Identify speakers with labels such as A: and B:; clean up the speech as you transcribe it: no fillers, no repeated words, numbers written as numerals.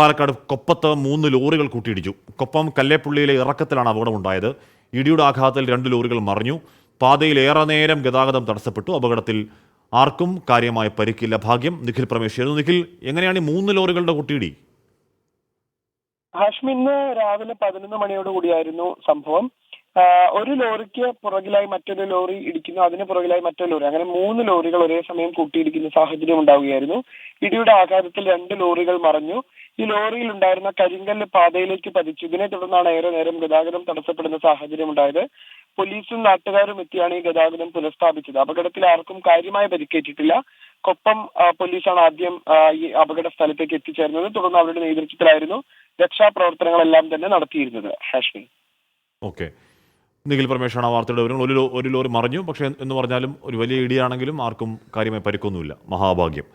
A: പാലക്കാട് കൊപ്പത്ത് 3 ലോറികൾ കൂട്ടിയിടിച്ചു. കൊപ്പം കല്ലേപ്പുള്ളിയിലെ ഇറക്കത്തിലാണ് അപകടമുണ്ടായത്. ഇടിയുടെ ആഘാതത്തിൽ 2 ലോറികൾ മറിഞ്ഞു. പാതയിൽ ഏറെ നേരം ഗതാഗതം തടസ്സപ്പെട്ടു. അപകടത്തിൽ ആർക്കും കാര്യമായ പരിക്കില്ല. ഭാഗ്യം. നിഖിൽ പ്രമേശ്. നിഖിൽ, എങ്ങനെയാണ് ഈ 3 ലോറികളുടെ കൂട്ടിയിടി?
B: ഹാഷ്മി, ഇന്ന് രാവിലെ 11 മണിയോട് കൂടിയായിരുന്നു സംഭവം. ഒരു ലോറിക്ക് പുറകിലായി മറ്റൊരു ലോറി ഇടിക്കുന്നു, അതിന് പുറകിലായി മറ്റൊരു ലോറി, അങ്ങനെ 3 ലോറികൾ ഒരേ സമയം കൂട്ടിയിടിക്കുന്ന സാഹചര്യം ഉണ്ടാവുകയായിരുന്നു. ഇടിയുടെ ആഘാതത്തിൽ 2 ലോറികൾ മറിഞ്ഞു. ഈ ലോറിയിൽ ഉണ്ടായിരുന്ന കരിങ്കല്ല് പാതയിലേക്ക് പതിച്ചു. ഇതിനെ തുടർന്നാണ് ഏറെ നേരം ഗതാഗതം തടസ്സപ്പെടുന്ന സാഹചര്യം ഉണ്ടായത്. പോലീസും നാട്ടുകാരും എത്തിയാണ് ഈ ഗതാഗതം പുനഃസ്ഥാപിച്ചത്. അപകടത്തിൽ ആർക്കും കാര്യമായ പരിക്കേറ്റിട്ടില്ല. കൊപ്പം പോലീസാണ് ആദ്യം ഈ അപകട സ്ഥലത്തേക്ക് എത്തിച്ചേർന്നത്. തുടർന്ന് അവരുടെ നേതൃത്വത്തിലായിരുന്നു രക്ഷാപ്രവർത്തനങ്ങളെല്ലാം തന്നെ നടത്തിയിരുന്നത്. ഹാഷ്മി.
A: ഓക്കെ, നിഖിൽ പ്രമേശാണ് ആ വാർത്തയുടെ വിവരങ്ങൾ. ഒരു ലോറി മറിഞ്ഞു, പക്ഷേ എന്ന് പറഞ്ഞാലും ഒരു വലിയ ഇടിയാണെങ്കിലും ആർക്കും കാര്യമായി പരിക്കൊന്നുമില്ല. മഹാഭാഗ്യം.